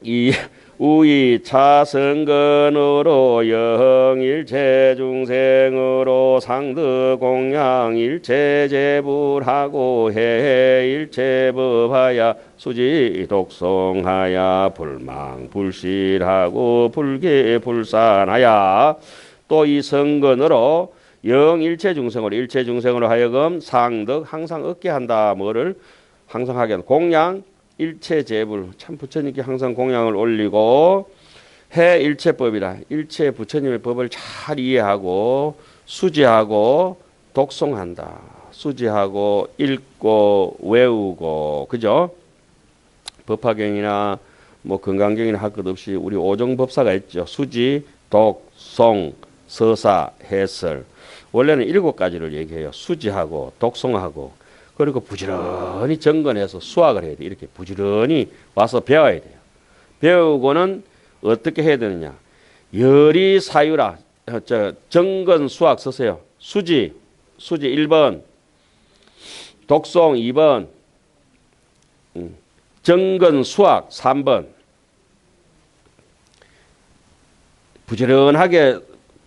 이 우이 차성근으로 영일체 중생으로 상득 공양 일체 제불하고 해일체 법하야 수지 독성하야 불망 불실하고 불계 불산하야 또 이 성근으로 영일체 중생으로 일체 중생으로 하여금 상득 항상 얻게 한다. 뭐를 항상 하게 한다. 공양 일체 제불 참 부처님께 항상 공양을 올리고 해 일체법이라 일체 부처님의 법을 잘 이해하고 수지하고 독송한다. 수지하고 읽고 외우고 그죠? 법화경이나 뭐 건강경이나 할 것 없이 우리 오종법사가 있죠. 수지, 독, 송, 서사, 해설. 원래는 7가지를 얘기해요. 수지하고 독송하고 그리고 부지런히 정건해서 수학을 해야 돼. 이렇게 부지런히 와서 배워야 돼요. 배우고는 어떻게 해야 되느냐. 열이 사유라. 정건 수학 쓰세요. 수지 1번, 독송 2번, 정건 수학 3번. 부지런하게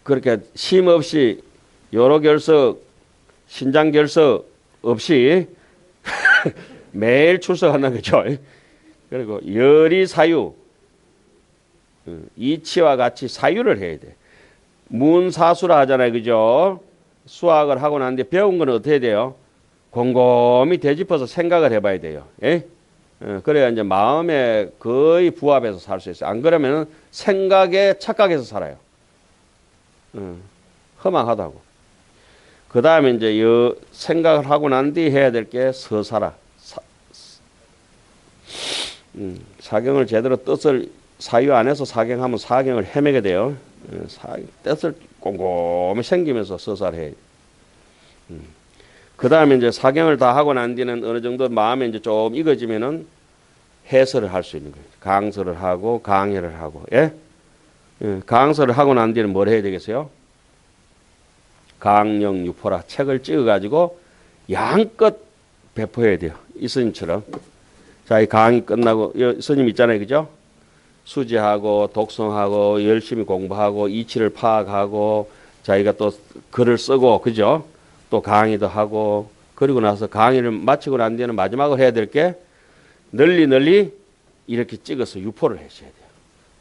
그렇게 쉼 없이 요로 결석, 신장 결석 없이 매일 출석한다는 거죠. 그리고 열이 사유, 이치와 같이 사유를 해야 돼. 문사수라 하잖아요. 그죠? 수학을 하고 난 뒤에 배운 건 어떻게 돼요? 곰곰이 되짚어서 생각을 해봐야 돼요. 예? 그래야 이제 마음에 거의 부합해서 살 수 있어요. 안 그러면 생각에 착각해서 살아요. 허망하다고. 그 다음에 이제 생각을 하고 난 뒤 해야 될 게 서사라. 사경을 제대로 뜻을 사유 안에서 사경하면 사경을 헤매게 돼요. 뜻을 꼼꼼히 생기면서 서사를 해야 돼요. 그 다음에 이제 사경을 다 하고 난 뒤는 어느 정도 마음에 이제 좀 익어지면은 해설을 할 수 있는 거예요. 강설을 하고 강해를 하고, 예? 강설을 하고 난 뒤는 뭘 해야 되겠어요? 강령유포라 책을 찍어가지고 양껏 배포해야 돼요. 이 스님처럼. 자, 이 강의 끝나고, 스님 있잖아요. 그죠? 수지하고, 독성하고, 열심히 공부하고, 이치를 파악하고, 자기가 또 글을 쓰고, 그죠? 또 강의도 하고, 그리고 나서 강의를 마치고 난 뒤에는 마지막으로 해야 될 게 널리 이렇게 찍어서 유포를 하셔야 돼요.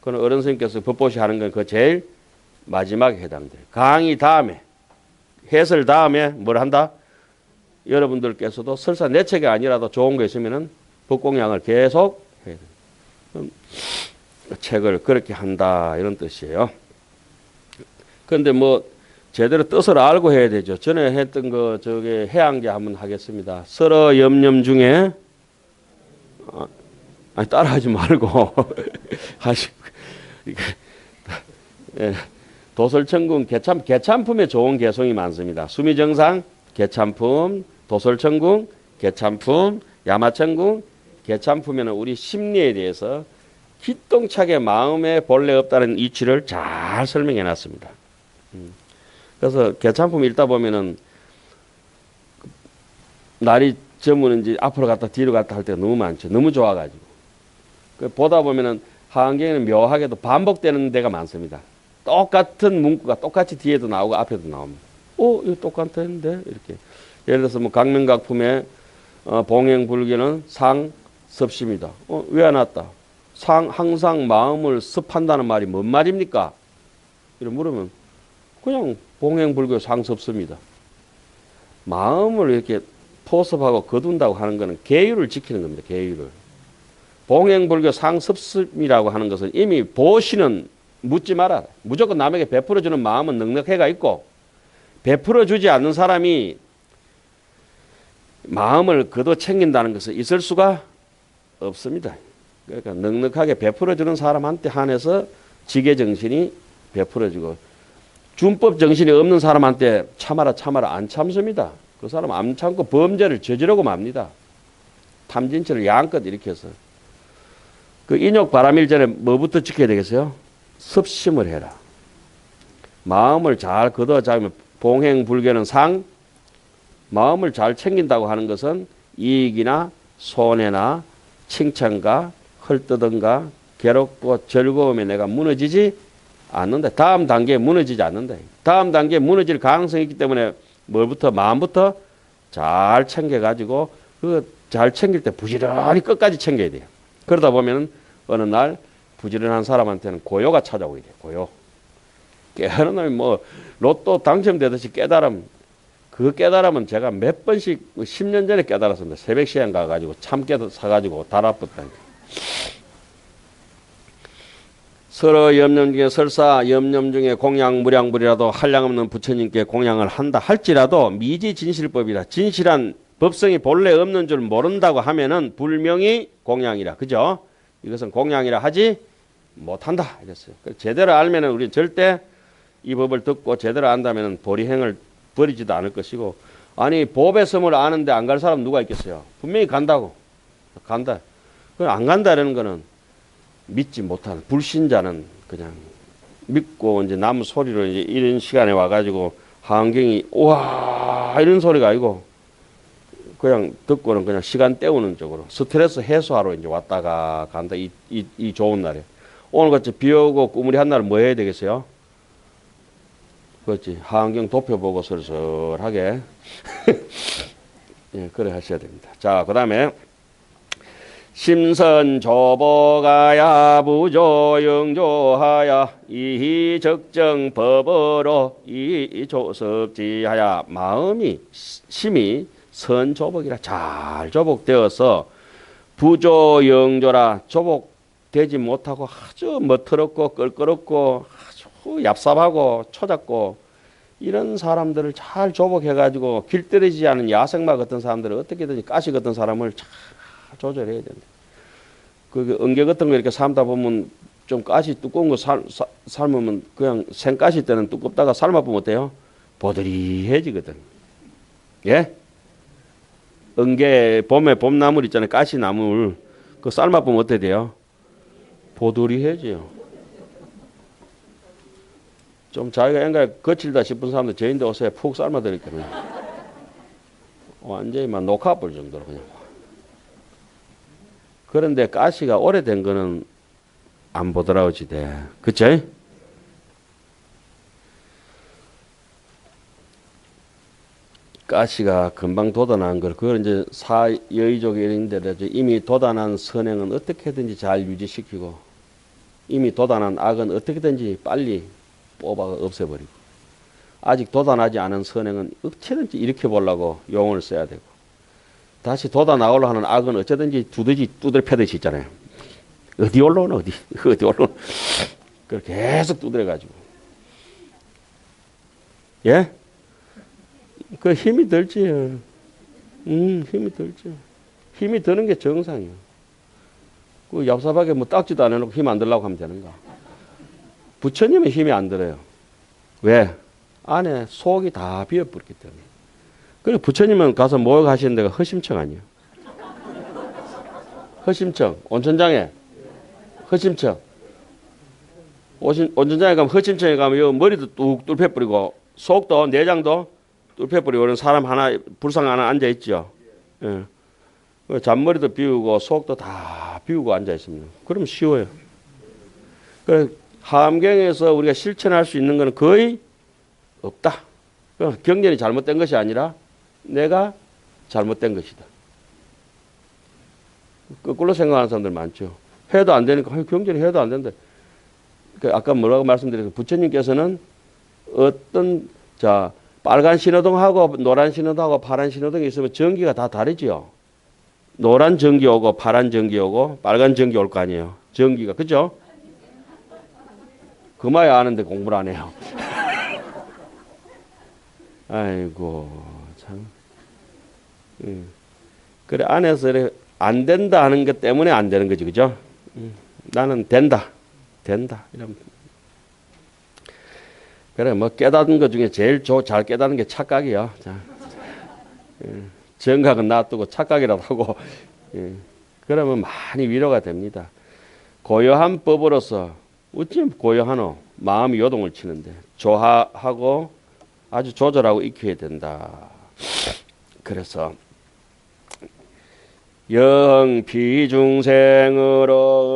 그건 어른 스님께서 법보시 하는 건 그 제일 마지막에 해당돼요. 강의 다음에, 해설 다음에 뭘 한다? 여러분들께서도 설사 내 책이 아니라도 좋은 거 있으면은 법공양을 계속 해야 돼요. 책을 그렇게 한다 이런 뜻이에요. 그런데 뭐 제대로 뜻을 알고 해야 되죠. 전에 했던 거 저게 해양제 한번 하겠습니다. 서러 염염 중에 아니 따라하지 말고 하시고 예, 도설천궁 개참품에 좋은 개송이 많습니다. 수미정상 개참품, 도설천궁 개참품, 야마천궁 개참품에는 우리 심리에 대해서 기똥차게 마음에 본래 없다는 이치를 잘 설명해 놨습니다. 그래서 개참품 읽다 보면은 날이 저무는지 앞으로 갔다 뒤로 갔다 할 때가 너무 많죠. 너무 좋아가지고. 보다 보면은 하안경에는 묘하게도 반복되는 데가 많습니다. 똑같은 문구가 똑같이 뒤에도 나오고 앞에도 나옵니다. 이거 똑같은데? 이렇게. 예를 들어서 뭐 강명각품에 봉행불교는 상섭심이다. 왜 안 왔다? 항상 마음을 습한다는 말이 뭔 말입니까? 이렇게 물으면 그냥 봉행불교 상섭습니다. 마음을 이렇게 포섭하고 거둔다고 하는 것은 계율을 지키는 겁니다. 계율을. 봉행불교 상습심이라고 하는 것은 이미 보시는 묻지 마라. 무조건 남에게 베풀어주는 마음은 넉넉해가 있고 베풀어주지 않는 사람이 마음을 거둬 챙긴다는 것은 있을 수가 없습니다. 그러니까 넉넉하게 베풀어주는 사람한테 한해서 지게정신이 베풀어지고 준법 정신이 없는 사람한테 참아라 안 참습니다. 그 사람 안 참고 범죄를 저지르고 맙니다. 탐진치를 양껏 일으켜서. 그 인욕 바람일 전에 뭐부터 지켜야 되겠어요? 습심을 해라. 마음을 잘 걷어 잡으면 봉행불교는 마음을 잘 챙긴다고 하는 것은 이익이나 손해나 칭찬과 헐뜯음과 괴롭고 즐거움에 내가 무너지지 않는다. 다음 단계에 무너지지 않는다. 다음 단계에 무너질 가능성이 있기 때문에 뭘부터 마음부터 잘 챙겨가지고 그 잘 챙길 때 부지런히 끝까지 챙겨야 돼요. 그러다 보면 어느 날 부지런한 사람한테는 고요가 찾아오게 돼요. 고요. 깨달은 놈이 뭐 로또 당첨되듯이 깨달음. 그 깨달음은 제가 몇 번씩 10년 전에 깨달았습니다. 새벽 시간 가가지고 참깨도 사가지고 달아붙다니까. 서로 염념 중에 설사 염념 중에 공양 무량불이라도 한량없는 부처님께 공양을 한다 할지라도 미지진실법이라 진실한 법성이 본래 없는 줄 모른다고 하면은 불명이 공양이라. 그죠? 이것은 공양이라 하지 못한다. 이랬어요. 제대로 알면은 우리 절대 이 법을 듣고 제대로 안다면은 보리행을 버리지도 않을 것이고, 아니 법의 섬을 아는데 안 갈 사람 누가 있겠어요? 분명히 간다고. 간다. 안 간다라는 거는 믿지 못하는 불신자는 그냥 믿고 이제 남 소리로 이제 이런 시간에 와가지고 환경이 우와 이런 소리가 아니고 그냥 듣고는 그냥 시간 때우는 쪽으로 스트레스 해소하러 이제 왔다가 간다. 이 좋은 날에 오늘 같이 비 오고 꾸물이 한 날 뭐 해야 되겠어요? 그렇지. 환경 도펴보고 슬슬하게 예, 그래 하셔야 됩니다. 자, 그 다음에 심선조보가야 부조영조하야 이적정 법어로 이조섭지하야 마음이 심히 선조복이라 잘 조복되어서 부조영조라 조복되지 못하고 아주 멋터럽고 껄끄럽고 아주 얍삽하고 초잡고 이런 사람들을 잘 조복해가지고 길 떨어지지 않은 야생마 같은 사람들을 어떻게든지 가시 같은 사람을 잘 조절해야 된다. 그 엉개 같은 거 이렇게 삶다 보면 좀 가시 두꺼운 거 삶으면 그냥 생가시 때는 두껍다가 삶아보면 어때요? 보드리해지거든. 예? 엉개 봄에 봄나물 있잖아요. 가시나물 그 삶아보면 어떻게 돼요? 보드리해져요. 좀 자기가 en가 거칠다 싶은 사람들 저인데 오세요. 푹 삶아드릴게요. 완전히 막 녹아볼 정도로 그냥. 그런데 가시가 오래된 거는 안 보드라워지대. 그쵸? 가시가 금방 돋아난 걸, 그걸 이제 사여의족이 이런데 이미 돋아난 선행은 어떻게든지 잘 유지시키고, 이미 돋아난 악은 어떻게든지 빨리 뽑아 없애버리고, 아직 돋아나지 않은 선행은 어떻게든지 일으켜보려고 용을 써야 되고, 다시 돋아나오려 하는 악은 어쩌든지 두들 패듯이 있잖아요. 어디 올라오나, 어디 올라오나. 그걸 계속 두드려가지고. 예? 그 힘이 들지. 힘이 들지. 힘이 드는 게 정상이에요. 그 얍삽하게 뭐 딱지도 안 해놓고 힘 안 들라고 하면 되는가. 부처님은 힘이 안 들어요. 왜? 안에 속이 다 비어버렸기 때문에. 그리고 부처님은 가서 뭘 하시는 데가 허심청 아니에요. 허심청. 온천장에. 허심청. 온천장에 가면 허심청에 가면 머리도 뚝 뚫혀버리고 속도 내장도 뚫혀버리고 그런 사람 하나 불상 하나 앉아있죠. 예. 잔머리도 비우고 속도 다 비우고 앉아있습니다. 그러면 쉬워요. 그래서 함경에서 우리가 실천할 수 있는 것은 거의 없다. 경전이 잘못된 것이 아니라 내가 잘못된 것이다. 거꾸로 생각하는 사람들 많죠. 해도 안 되니까 경전이 해도 안 된다. 아까 뭐라고 말씀드렸어요. 부처님께서는 어떤 빨간 신호등하고 노란 신호등하고 파란 신호등이 있으면 전기가 다 다르지요. 노란 전기 오고 파란 전기 오고 빨간 전기 올 거 아니에요. 전기가. 그죠? 그마야 아는데 공부를 안 해요. 아이고 참. 그래 안에서 안 된다 하는 것 때문에 안 되는 거지. 그죠? 나는 된다 이러면. 그래 뭐 깨닫는 것 중에 제일 잘 깨닫는 게 착각이야. 자, 정각은 놔두고 착각이라도 하고, 그러면 많이 위로가 됩니다. 고요한 법으로서 어찌 고요하노? 마음이 요동을 치는데 조하하고 아주 조절하고 익혀야 된다. 그래서 영 피중생으로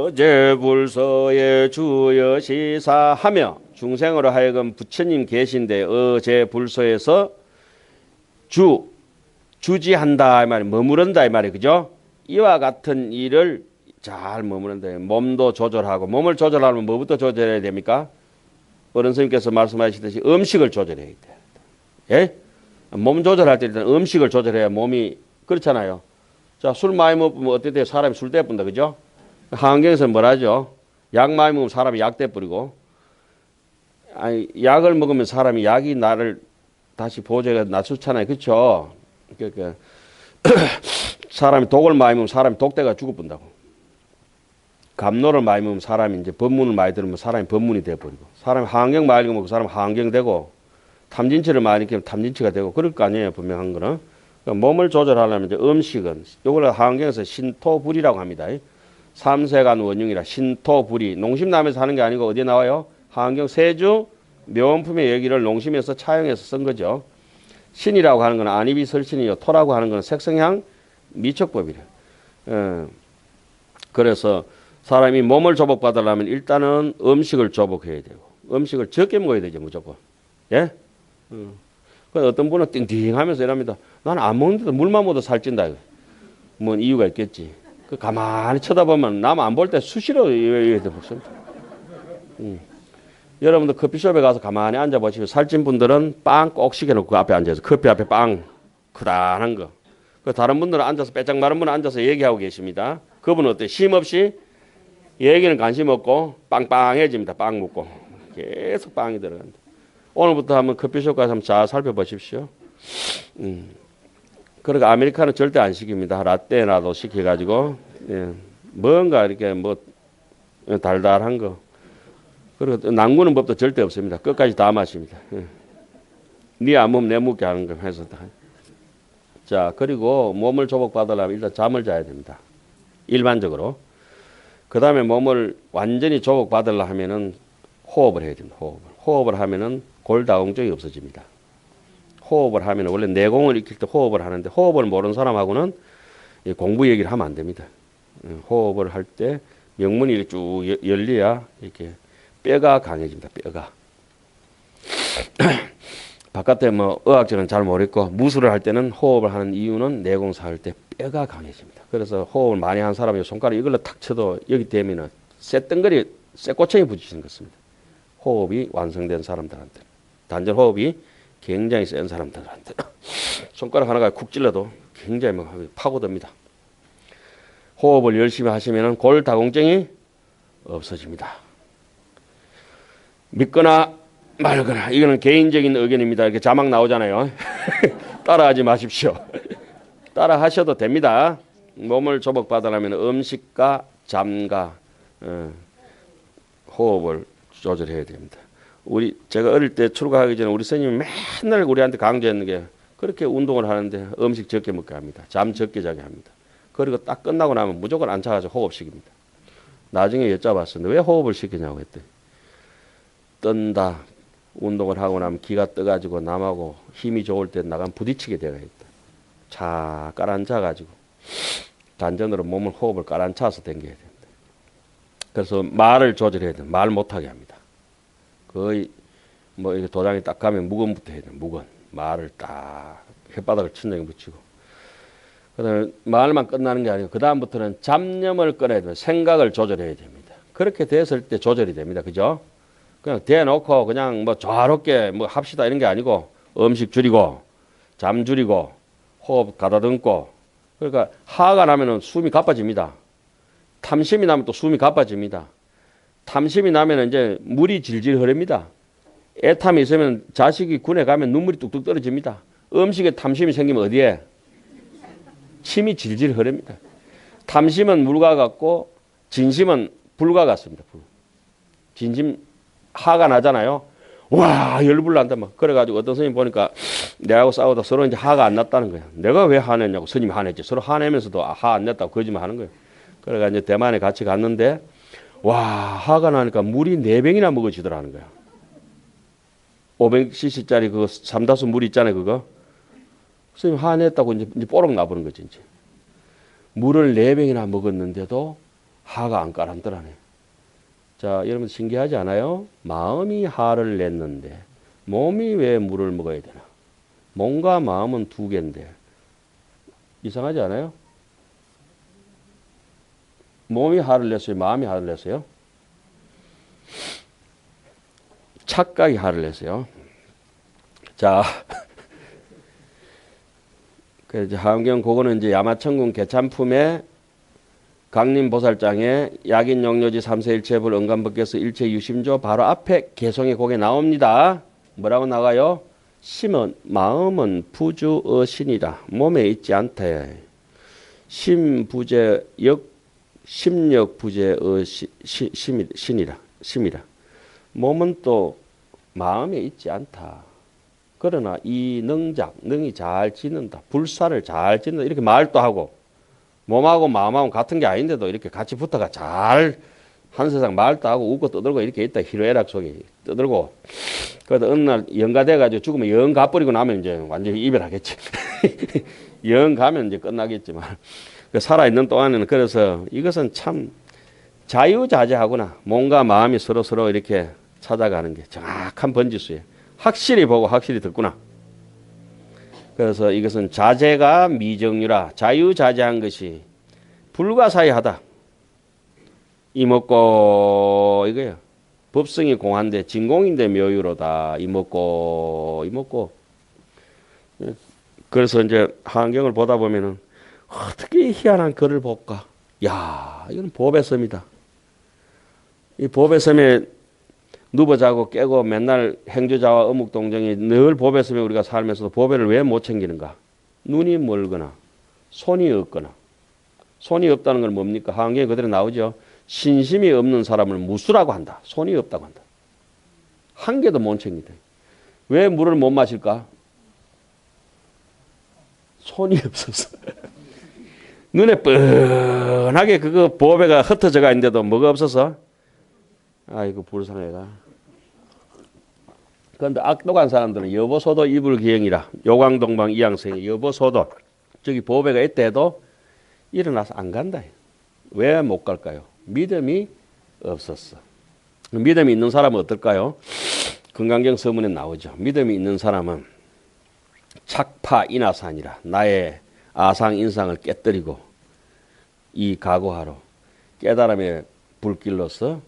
어제불서에 주여 시사하며 중생으로 하여금 부처님 계신데 어제불서에서 주지한다 이 말이 머무른다 이 말이 그죠? 이와 같은 일을 잘 머무른다. 몸도 조절하고 몸을 조절하려면 뭐부터 조절해야 됩니까? 어른 선생님께서 말씀하시듯이 음식을 조절해야 돼. 예? 몸 조절할 때 일단 음식을 조절해야 몸이 그렇잖아요. 자, 술 많이 먹으면 어때 돼요? 사람이 술 떼뿐다 그죠? 한경에서는 뭐라죠? 약 많이 먹으면 사람이 약 떼뿌리고 아니 약을 먹으면 사람이 약이 나를 다시 보조가 낮추잖아요. 그렇죠? 그러니까 사람이 독을 많이 먹으면 사람이 독대가 죽어본다고. 감로를 많이 먹으면 사람이 이제 법문을 많이 들으면 사람이 법문이 돼버리고 사람이 하안경 많이 먹으면 사람이 하안경 되고 탐진치를 많이 먹으면 탐진치가 되고 그럴 거 아니에요. 분명한 거는. 그러니까 몸을 조절하려면 이제 음식은 이걸 하안경에서 신토불이라고 합니다. 삼세간 원흉이라 신토불이 농심남에서 하는 게 아니고 어디에 나와요? 하안경 세주 묘원품의 얘기를 농심에서 차용해서 쓴 거죠. 신이라고 하는 건 안입이 설신이요. 토라고 하는 건 색성향 미척법이래. 그래서 사람이 몸을 조복받으려면 일단은 음식을 조복해야 되고 음식을 적게 먹어야 되죠. 무조건. 예? 그 어떤 분은 띵띵하면서 이럽니다. 나는 안 먹는데도 물만 먹어도 살찐다. 뭐 이유가 있겠지. 그 가만히 쳐다보면 남 안 볼 때 수시로 이래 먹습니다. 여러분들 커피숍에 가서 가만히 앉아보시면 살찐 분들은 빵 꼭 시켜놓고 그 앞에 앉아서 커피 앞에 빵 크다란 거. 그 다른 분들은 앉아서 빼짝 마른 분은 앉아서 얘기하고 계십니다. 그분은 어때? 쉼 없이 얘기는 관심 없고 빵빵해집니다. 빵 먹고 계속 빵이 들어간다. 오늘부터 한번 커피숍 가서 한번 잘 살펴보십시오. 그러니까 아메리카노 절대 안 시킵니다. 라떼나도 시켜가지고 뭔가 이렇게 뭐 달달한 거. 그리고 남구는 법도 절대 없습니다. 끝까지 다 마십니다. 네 안 먹으면 내 먹게 하는 거 해서 다. 자, 그리고 몸을 조복받으려면 일단 잠을 자야 됩니다. 일반적으로. 그 다음에 몸을 완전히 조복받으려 하면은 호흡을 해야 됩니다. 호흡을 하면은 골다공증이 없어집니다. 호흡을 하면 원래 내공을 익힐 때 호흡을 하는데 호흡을 모르는 사람하고는 공부 얘기를 하면 안 됩니다. 호흡을 할 때 명문이 쭉 열려야 이렇게 뼈가 강해집니다. 뼈가. 바깥에 뭐 의학적은 잘 모르겠고 무술을 할 때는 호흡을 하는 이유는 내공사 할 때 뼈가 강해집니다. 그래서 호흡을 많이 한 사람이 손가락 이걸로 탁 쳐도 여기 되면은 쇳덩거리 쇳꼬챙이 부딪히는 것입니다. 호흡이 완성된 사람들한테 단전 호흡이 굉장히 센 사람들한테 손가락 하나가 쿡 찔러도 굉장히 막 파고듭니다. 호흡을 열심히 하시면은 골다공증이 없어집니다. 믿거나 말거나 이거는 개인적인 의견입니다. 이렇게 자막 나오잖아요. 따라하지 마십시오. 따라하셔도 됩니다. 몸을 조복받으려면 음식과 잠과 호흡을 조절해야 됩니다. 제가 어릴 때 출가하기 전에 우리 스님이 맨날 우리한테 강조했는 게 그렇게 운동을 하는데 음식 적게 먹게 합니다. 잠 적게 자게 합니다. 그리고 딱 끝나고 나면 무조건 앉아가지고 호흡시킵니다. 나중에 여쭤봤었는데 왜 호흡을 시키냐고 했더니 뜬다. 운동을 하고 나면 기가 떠가지고 남하고 힘이 좋을 때 나가면 부딪히게 되어 있다. 자 깔아앉아가지고 단전으로 몸을 호흡을 깔아앉아서 당겨야 된다. 그래서 말을 조절해야 돼. 말 못하게 합니다. 거의 뭐 이렇게 도장이 딱 가면 무건부터 해야 돼. 무건. 말을 딱 혓바닥을 천장에 붙이고. 그다음에 말만 끝나는 게 아니고 그 다음부터는 잡념을 꺼내야 됩니다. 생각을 조절해야 됩니다. 그렇게 됐을 때 조절이 됩니다. 그죠? 그냥 대놓고 그냥 뭐 조화롭게 뭐 합시다 이런 게 아니고 음식 줄이고 잠 줄이고 호흡 가다듬고 그러니까 하가 나면은 숨이 가빠집니다. 탐심이 나면 또 숨이 가빠집니다. 탐심이 나면 이제 물이 질질 흐릅니다. 애탐이 있으면 자식이 군에 가면 눈물이 뚝뚝 떨어집니다. 음식에 탐심이 생기면 어디에? 침이 질질 흐릅니다. 탐심은 물과 같고 진심은 불과 같습니다. 불. 진심 화가 나잖아요. 와 열불 난다 막. 그래가지고 어떤 스님 보니까 내하고 싸우다 서로 이제 화가 안 났다는 거야. 내가 왜 화냈냐고 스님이 화냈지. 서로 화내면서도 화 안 냈다고 거짓말 하는 거예요. 그래가지고 이제 대만에 같이 갔는데 와 화가 나니까 물이 4병이나 먹어지더라는 거야. 500cc짜리 그 삼다수 물 있잖아요 그거. 스님 화냈다고 이제 뽀록 나버는 거지 이제. 물을 4병이나 먹었는데도 하가 안 가라앉더라네. 자, 여러분 신기하지 않아요? 마음이 하를 냈는데 몸이 왜 물을 먹어야 되나? 몸과 마음은 2개인데 이상하지 않아요? 몸이 하를 냈어요? 마음이 하를 냈어요? 착각이 하를 냈어요. 자, 그래서 하은경 그거는 이제 야마천군 개참품에 강림보살장에 약인영료지 삼세일체불 은간법계서 일체유심조 바로 앞에 개성의 곡에 나옵니다. 뭐라고 나가요? 심은 마음은 부주의신이라 몸에 있지 않다. 심부재역 심력부재의 심이라. 몸은 또 마음에 있지 않다. 그러나 이 능이 잘 짓는다. 불사를 잘 짓는다. 이렇게 말도 하고 몸하고 마음하고 같은 게 아닌데도 이렇게 같이 붙어가 잘 한 세상 말도 하고 웃고 떠들고 이렇게 있다. 희로애락 속에 떠들고. 그래도 어느 날 영가돼가지고 죽으면 영 가버리고 나면 이제 완전히 이별하겠지. 영 가면 이제 끝나겠지만. 살아있는 동안에는 그래서 이것은 참 자유자재하구나. 몸과 마음이 서로 이렇게 찾아가는 게 정확한 번지수예요. 확실히 보고 확실히 듣구나. 그래서 이것은 자재가 미정유라. 자유자재한 것이 불가사의하다. 이먹고 이거예요. 법성이 공한데 진공인데 묘유로다. 이먹고. 그래서 이제 한경을 보다 보면은 어떻게 희한한 글을 볼까? 야, 이건 법의 섬이다. 이 법의 섬에 누워 자고 깨고 맨날 행주자와 어묵동정이 늘 법의 섬에 우리가 살면서도 법회를 왜 못 챙기는가? 눈이 멀거나 손이 없거나. 손이 없다는 건 뭡니까? 한경에 그대로 나오죠. 신심이 없는 사람을 무수라고 한다. 손이 없다고 한다. 한 개도 못 챙기다. 왜 물을 못 마실까? 손이 없어서. 눈에 뻔하게 그거 보배가 흩어져가 있는데도 뭐가 없어서? 아이고 불쌍해가. 그런데 악독한 사람들은 여보소도 이불기행이라. 요광동방 이양생의 여보소도 저기 보배가 있다 해도 일어나서 안 간다. 왜 못 갈까요? 믿음이 없었어. 믿음이 있는 사람은 어떨까요? 금강경 서문에 나오죠. 믿음이 있는 사람은 착파 인하산이라. 나의 아상 인상을 깨뜨리고 이 각오하러 깨달음의 불길로서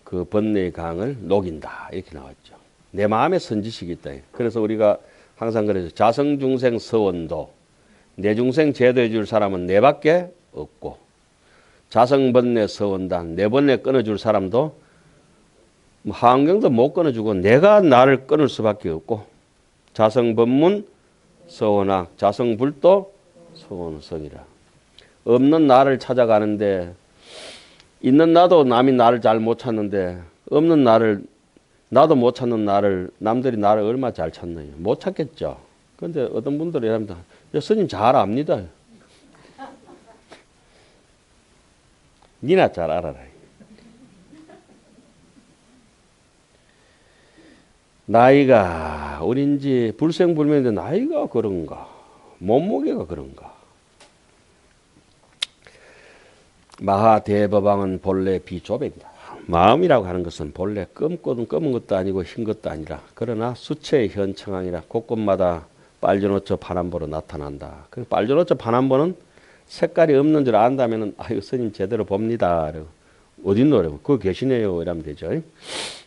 그 번뇌의 강을 녹인다. 이렇게 나왔죠. 내 마음의 선지식이 있다. 그래서 우리가 항상 그래서 자성중생 서원도 내 중생 제도해 줄 사람은 내밖에 없고 자성번뇌 서원단 내 번뇌 끊어줄 사람도 하은경도 못 끊어주고 내가 나를 끊을 수밖에 없고 자성법문 서원학 자성불도 서원성이라. 없는 나를 찾아가는데 있는 나도 남이 나를 잘 못 찾는데 없는 나를 나도 못 찾는 나를 남들이 나를 얼마나 잘 찾나요? 못 찾겠죠. 그런데 어떤 분들이 이랍니다. 스님 잘 압니다. 니나 잘 알아라. 나이가 어린지 불생불명인데 나이가 그런가 몸무게가 그런가. 마하대법왕은 본래 비조백이다. 마음이라고 하는 것은 본래 검은 것도 아니고 흰 것도 아니라 그러나 수체의 현청왕이라 곳곳마다 빨주노초 파남보로 나타난다. 그 빨주노초 파남보는 색깔이 없는 줄 안다면은 아유 스님 제대로 봅니다. 어딨노래요? 그거 계시네요. 이러면 되죠.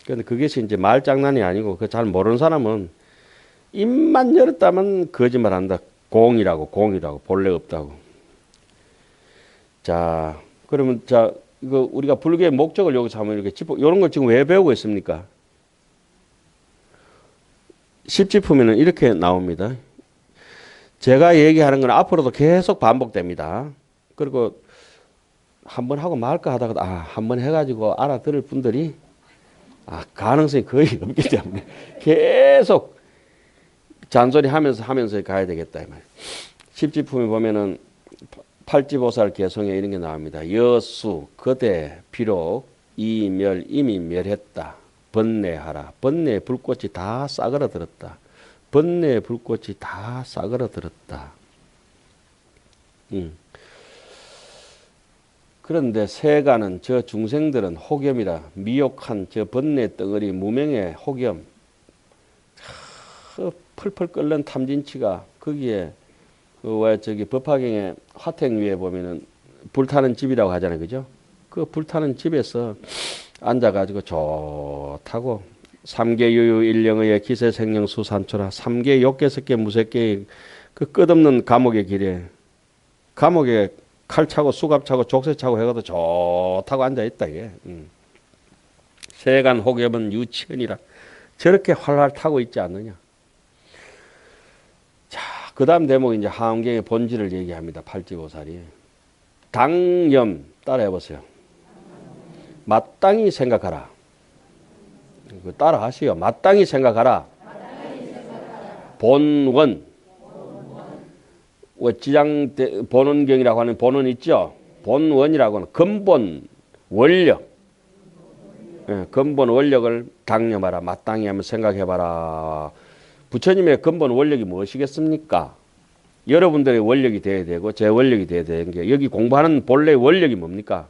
그런데 그것이 이제 말장난이 아니고 그 잘 모르는 사람은 입만 열었다면 거짓말한다. 공이라고 본래 없다고. 자 그러면 자 이거 우리가 불교의 목적을 여기서 한번 이렇게 짚어 이런 걸 지금 왜 배우고 있습니까? 십지품에는 이렇게 나옵니다. 제가 얘기하는 건 앞으로도 계속 반복됩니다. 그리고 한번 하고 말까 하다가 한번 해가지고 알아들을 분들이 가능성이 거의 없기 때문에 계속 잔소리 하면서 가야 되겠다 이 말. 십지품에 보면은 팔지보살 개성에 이런 게 나옵니다. 여수 그대 비록 이멸 이미 멸했다. 번뇌하라. 번뇌의 불꽃이 다 싸그러들었다. 번뇌의 불꽃이 다 싸그러들었다. 그런데 세간은 저 중생들은 혹염이라 미혹한 저 번뇌 덩어리 무명의 혹염 펄펄 끓는 탐진치가 거기에 왜 저기 법화경에 화택 위에 보면은 불타는 집이라고 하잖아요, 그죠? 그 불타는 집에서 앉아가지고 좋다고 삼계유유 일령의 기세생령 수산초라 삼계 욕계석계 무색계 그 끝없는 감옥의 길에 감옥에 칼 차고 수갑 차고 족쇄 차고 해가도 좋다고 앉아 있다 이게. 세간 혹엽은 유치언이라 저렇게 활활 타고 있지 않느냐. 자, 그다음 대목 이제 하엄경의 본질을 얘기합니다. 팔지보살이 당념 따라해 보세요. 마땅히 생각하라. 따라 하시오. 마땅히 생각하라. 본원. 지장 본원경이라고 하는 본원 있죠. 본원이라고 하는 근본 원력. 근본 원력을 당념하라. 마땅히 한번 생각해봐라. 부처님의 근본 원력이 무엇이겠습니까? 여러분들의 원력이 돼야 되고 제 원력이 돼야 되는 게 여기 공부하는 본래의 원력이 뭡니까?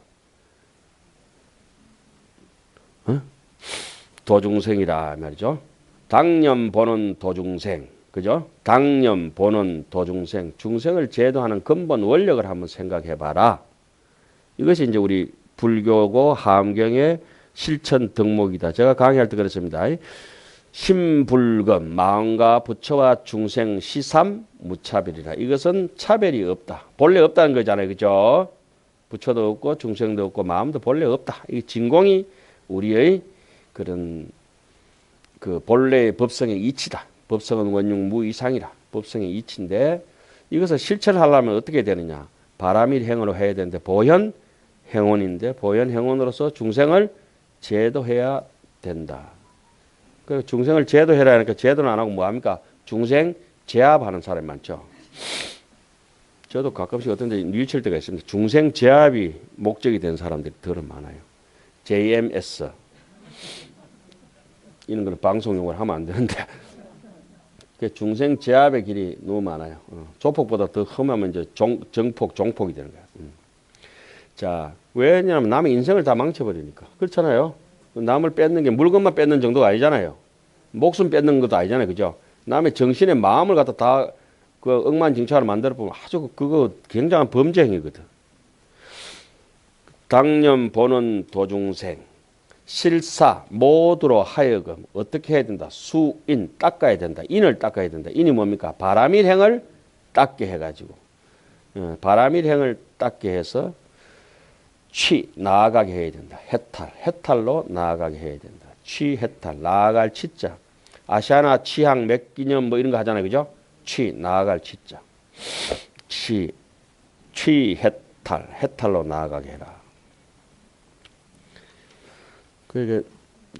도중생이라 말이죠. 당념 보는 도중생, 그죠? 당념 보는 도중생, 중생을 제도하는 근본 원력을 한번 생각해봐라. 이것이 이제 우리 불교고 하엄경의 실천 덕목이다. 제가 강의할 때 그랬습니다. 심불금, 마음과 부처와 중생 시삼 무차별이라. 이것은 차별이 없다. 본래 없다는 거잖아요, 그죠? 부처도 없고 중생도 없고 마음도 본래 없다. 이 진공이 우리의 그런 그 본래의 법성의 이치다. 법성은 원흉 무이상이라. 법성의 이치인데 이것을 실천하려면 어떻게 되느냐. 바람일 행으로 해야 되는데 보현 행원인데 보현 행원으로서 중생을 제도해야 된다. 그 중생을 제도해라 하니까 제도는 안 하고 뭐합니까? 중생 제압하는 사람이 많죠. 저도 가끔씩 어떤 데 뉘우칠 때가 있습니다. 중생 제압이 목적이 된 사람들이 더 많아요. JMS 이런 거는 방송용어를 하면 안 되는데 중생 제압의 길이 너무 많아요. 조폭보다 더 험하면 이제 정폭, 종폭이 되는 거야. 자, 왜냐하면 남의 인생을 다 망쳐버리니까. 그렇잖아요. 남을 뺏는 게 물건만 뺏는 정도가 아니잖아요. 목숨 뺏는 것도 아니잖아요. 그죠? 남의 정신의 마음을 갖다 다 그 억만징차로 만들어 보면 아주 그거 굉장한 범죄 행위거든. 당념 보는 도중생. 실사 모두로 하여금 어떻게 해야 된다? 수인 닦아야 된다. 인을 닦아야 된다. 인이 뭡니까? 바람일행을 닦게 해가지고 바람일행을 닦게 해서 취 나아가게 해야 된다. 해탈로 나아가게 해야 된다. 취 해탈 나아갈 치자. 아시아나 취향 맥기념 뭐 이런 거 하잖아요, 그죠? 취 나아갈 치자. 취 해탈로 나아가게 해라. 그러니까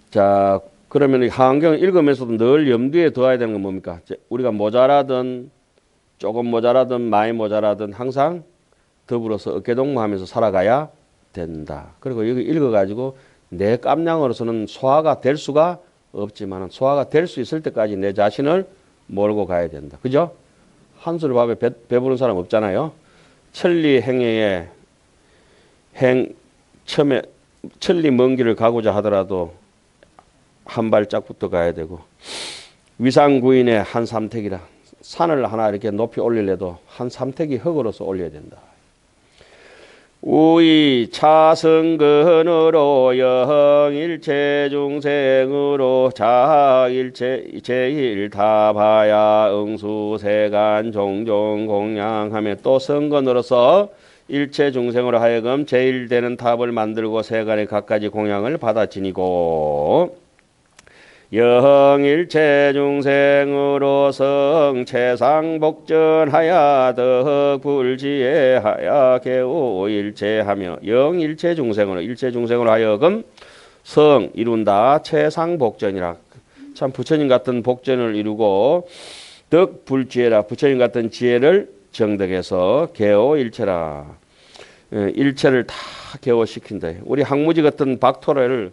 자 그러면 하엄경을 읽으면서도 늘 염두에 둬야 되는 건 뭡니까? 우리가 모자라든 조금 모자라든 많이 모자라든 항상 더불어서 어깨동무하면서 살아가야 된다. 그리고 여기 읽어가지고 내 깜냥으로서는 소화가 될 수가 없지만 소화가 될 수 있을 때까지 내 자신을 몰고 가야 된다. 그죠? 한술 밥에 배부른 사람 없잖아요. 천리행해에 처음에 천리 먼 길을 가고자 하더라도 한 발짝부터 가야 되고 위상구인의 한 삼택이라 산을 하나 이렇게 높이 올리려도 한 삼택이 흙으로서 올려야 된다. 우이 차성근으로 영일체 중생으로 자일체 제일다바야 응수세간 종종 공양하며 또 성근으로서 일체 중생으로 하여금 제일되는 탑을 만들고 세간에 갖가지 공양을 받아 지니고 영일체 중생으로 성체상복전하야 덕불지혜하야 개오일체하며 영일체 중생으로 하여금 성 이룬다 체상복전이라. 참 부처님 같은 복전을 이루고 덕불지혜라 부처님 같은 지혜를 정덕해서 개오일체라. 일체를 다 개오시킨다. 우리 항무지 같은 박토래를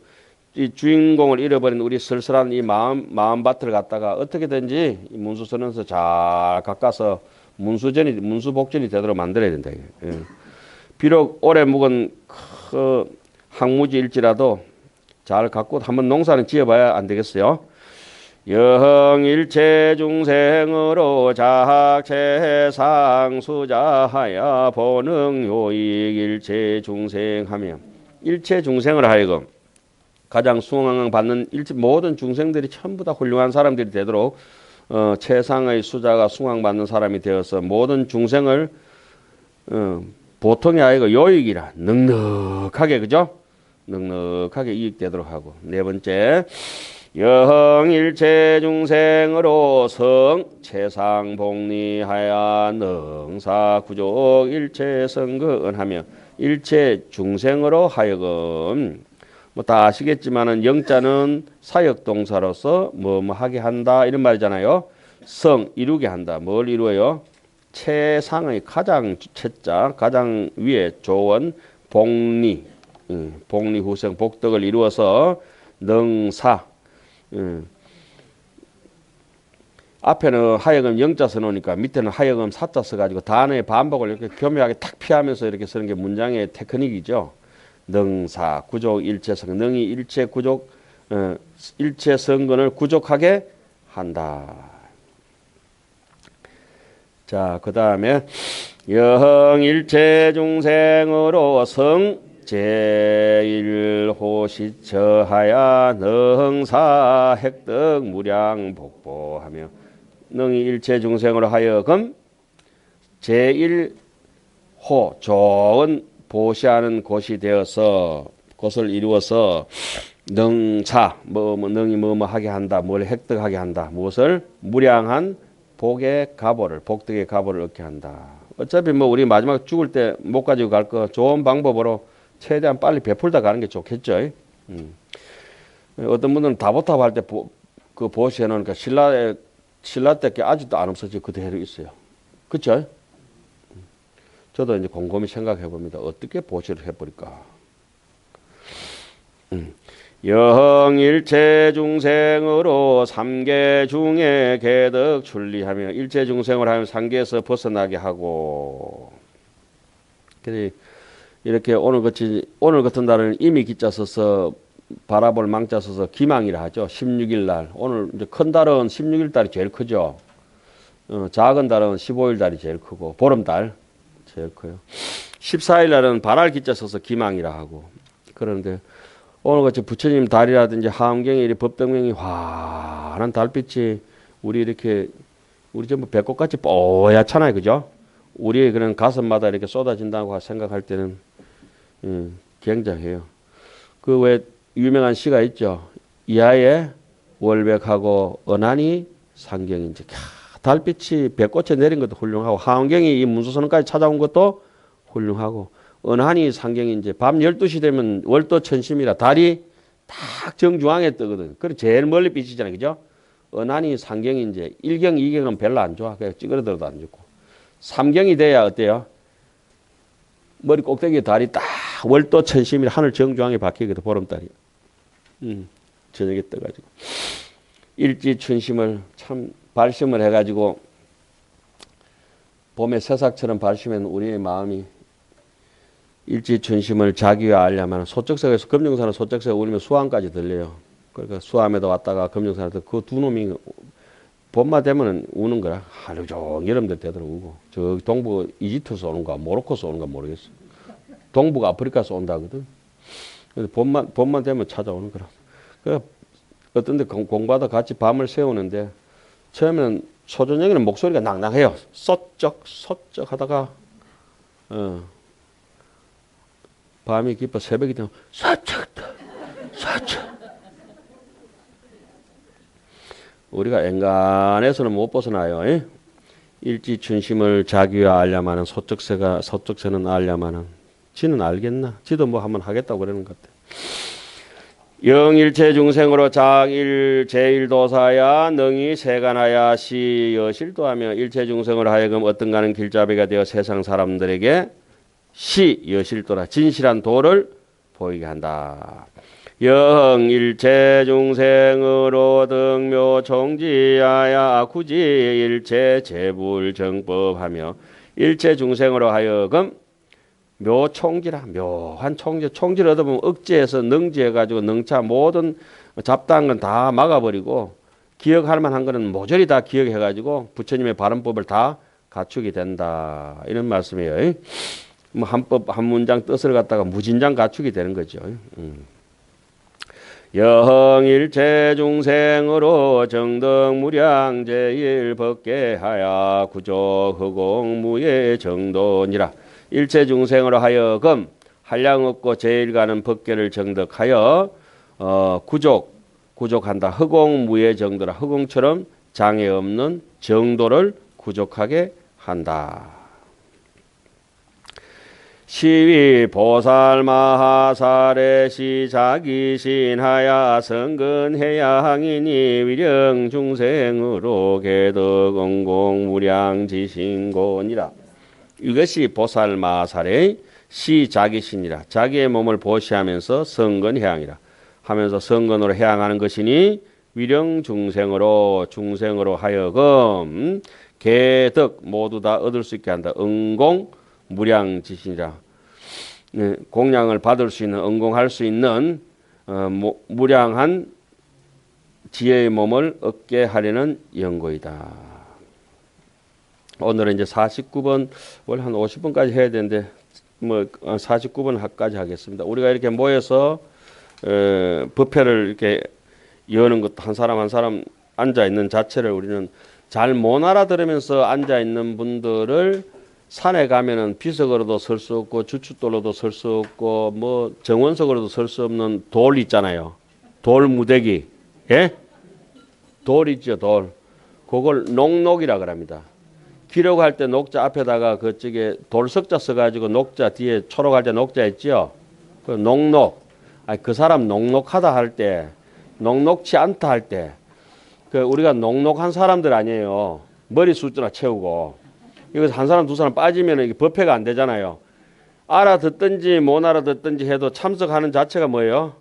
이 주인공을 잃어버린 우리 쓸쓸한 이 마음밭을 갖다가 어떻게든지 문수선에서 잘 깎아서 문수복전이 되도록 만들어야 된다. 비록 오래 묵은 그 항무지일지라도 잘 갖고 한번 농사는 지어봐야 안 되겠어요. 영일체 중생으로 작체상수자하야 보능요익 일체 중생하며 일체 중생을 하여금 가장 숭앙받는 모든 중생들이 전부 다 훌륭한 사람들이 되도록 최상의 수자가 숭앙받는 사람이 되어서 모든 중생을 보통이 아니고 요익이라 넉넉하게 그죠? 넉넉하게 이익되도록 하고 네 번째 영일체 중생으로 성 최상복리하야 능사구족 일체성근하며 일체 중생으로 하여금 뭐 다 아시겠지만은 영자는 사역동사로서 뭐뭐 하게 한다 이런 말이잖아요. 성 이루게 한다. 뭘 이루어요? 최상의 가장 최자 가장 위에 좋은 복리 복리후생 복덕을 이루어서 능사 앞에는 하여금 영자 써놓으니까 밑에는 하여금 사자 써가지고 단어의 반복을 이렇게 교묘하게 탁 피하면서 이렇게 쓰는 게 문장의 테크닉이죠. 능사 구족 일체성 능이 일체 구족 일체 성근을 구족하게 한다. 자, 그 다음에 영일체 중생으로 성 제일호시처하야 능사 획득 무량 복보하며 능이 일체 중생으로 하여금 제일호 좋은 보시하는 곳이 되어서 곳을 이루어서 능사 능이 뭐뭐 하게 한다 뭘 획득하게 한다 무엇을 무량한 복의 가보를 복덕의 가보를 얻게 한다. 어차피 뭐 우리 마지막 죽을 때 못 가지고 갈 거 좋은 방법으로 최대한 빨리 베풀다 가는 게 좋겠죠. 어떤 분들은 다보탑 할 때 그 보시해 놓으니까 신라 때께 아직도 안 없어지고 그대로 있어요. 그렇죠? 저도 이제 곰곰이 생각해 봅니다. 어떻게 보시를 해버릴까? 영일체 중생으로 삼계 중에 개덕 출리하며 일체 중생을 하면 삼계에서 벗어나게 하고 그래서 이렇게 오늘 같은 날은 이미 기자 써서 바라볼 망자 써서 기망이라 하죠. 16일 날 오늘 이제 큰 달은 16일 달이 제일 크죠. 작은 달은 15일 달이 제일 크고 보름달 제일 커요. 14일 날은 발알 기자 써서 기망이라 하고 그런데 오늘같이 부처님 달이라든지 하암경에 이 법등명이 환한 달빛이 우리 전부 배꼽같이 뽀얗잖아요, 그죠? 우리의 그런 가슴마다 이렇게 쏟아진다고 생각할 때는 굉장해요. 그 왜 유명한 시가 있죠. 이하에 월백하고 은하니 상경인지 달빛이 배꼽에 내린 것도 훌륭하고 하암경이 이 문수선까지 찾아온 것도 훌륭하고 은하니 상경인지 밤 12시 되면 월도 천심이라 달이 딱 정중앙에 뜨거든. 그래 제일 멀리 비치잖아요. 그죠? 은하니 상경인지 1경, 2경은 별로 안 좋아. 그냥 찌그러들어도 안 좋고. 3경이 돼야 어때요? 머리 꼭대기에 달이 딱 월도 천심이라 하늘 정중앙에 박히거든. 보름달이. 저녁에 떠가지고. 일지춘심을 참 발심을 해가지고 봄의 새싹처럼 발심한 우리의 마음이 일지춘심을 자기화하려면 소쩍새에서 금정산은 소쩍새가 울리면 수암까지 들려요. 그러니까 수암에도 왔다가 금정산에도 그 두 놈이 봄만 되면 우는 거라. 하루 종일 여름들 되도록 우고. 저 동부 이집트에서 오는가 모로코에서 오는가 모르겠어. 동부가 아프리카에서 온다거든. 그래서 봄만 되면 찾아오는 거라. 그 어떤 데 공부하다 같이 밤을 새우는데 처음에는 초저녁에는 목소리가 낭낭해요. 소쩍 하다가 밤이 깊어 새벽이 되면 사척 우리가 엔간해서는 못 벗어나요. 일지춘심을 자기화하려면은 소쩍새는 알려면은 지는 알겠나? 지도 뭐 한번 하겠다고 그러는 것 같아. 영일체 중생으로 작일 제일도사야 능이 세간하야 시 여실도하며 일체 중생으로 하여금 어떤가는 길잡이가 되어 세상 사람들에게 시 여실도라 진실한 도를 보이게 한다. 영일체 중생으로 등묘 총지하야 구지 일체 재불정법하며 일체 중생으로 하여금 묘총지라. 묘한 총지. 총지를 얻어보면 억지해서 능지해가지고 능차 모든 잡다한 건 다 막아버리고 기억할 만한 거는 모조리 다 기억해가지고 부처님의 바른법을 다 갖추게 된다. 이런 말씀이에요. 뭐 한법 한 문장 뜻을 갖다가 무진장 갖추게 되는 거죠. 영일체 중생으로 정덕무량 제일법계하야 구조 허공무예 정돈이라. 일체 중생으로 하여금 한량 없고 제일 가는 법계를 정덕하여 구족한다. 허공무예 정도라. 허공처럼 장애 없는 정도를 구족하게 한다. 시위 보살 마하살의 시자기신하야 성근해야 항이니 위령 중생으로 개덕 응공무량 지신곤이라. 이것이 보살 마하살의 시자기신이라. 자기의 몸을 보시하면서 성근해양이라 하면서 성근으로 해양하는 것이니 위령 중생으로 하여금 개덕 모두 다 얻을 수 있게 한다. 응공 무량지신이라. 공양을 받을 수 있는 응공할 수 있는 무량한 지혜의 몸을 얻게 하려는 연고이다. 오늘은 이제 49번 원래 한 50번까지 해야 되는데 뭐 49번까지 하겠습니다. 우리가 이렇게 모여서 법회를 이렇게 여는 것도 한 사람 한 사람 앉아 있는 자체를 우리는 잘 못 알아들으면서 앉아 있는 분들을 산에 가면은 비석으로도 설 수 없고 주춧돌로도 설 수 없고 뭐 정원석으로도 설 수 없는 돌 있잖아요. 돌 무대기. 예? 돌 있죠, 돌. 그걸 녹록이라 그럽니다. 기록할 때 녹자 앞에다가 그쪽에 돌석자 써가지고 녹자 뒤에 초록할 때 녹자 있죠. 그 녹록. 그 사람 녹록하다 할 때, 녹록치 않다 할 때, 그 우리가 녹록한 사람들 아니에요. 머리 숫자나 채우고. 이거 한 사람 두 사람 빠지면 이게 법회가 안 되잖아요. 알아듣든지 못 알아듣든지 해도 참석하는 자체가 뭐예요?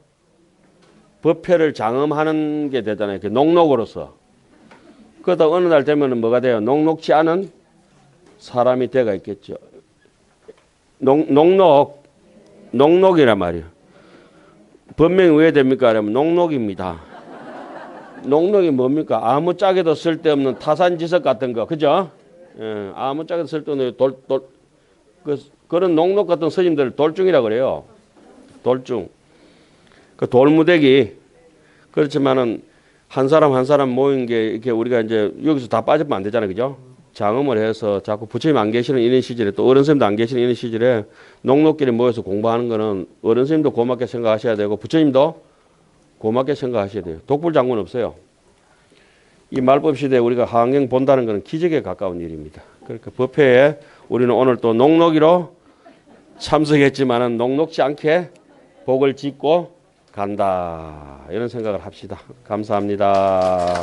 법회를 장엄하는 게 되잖아요. 녹록으로서. 그러다 어느 날 되면 뭐가 돼요? 녹록치 않은 사람이 돼가 있겠죠. 녹록이란 말이에요. 법명이 왜 됩니까? 그러면 녹록입니다. 녹록이 뭡니까? 아무 짝에도 쓸데없는 타산지석 같은 거, 그죠? 예, 아무 짝에도 쓸데없는 그런 녹록 같은 스님들 돌중이라 그래요. 돌중. 그 돌무대기. 그렇지만은 한 사람 한 사람 모인 게 이렇게 우리가 이제 여기서 다 빠지면 안 되잖아요, 그죠? 장엄을 해서 자꾸 부처님 안 계시는 이런 시절에 또 어른 스님도 안 계시는 이런 시절에 녹록끼리 모여서 공부하는 거는 어른 스님도 고맙게 생각하셔야 되고 부처님도 고맙게 생각하셔야 돼요. 독불장군 없어요. 이 말법 시대에 우리가 하안경 본다는 것은 기적에 가까운 일입니다. 그러니까 법회에 우리는 오늘 또 녹록이로 참석했지만은 녹록지 않게 복을 짓고 간다. 이런 생각을 합시다. 감사합니다.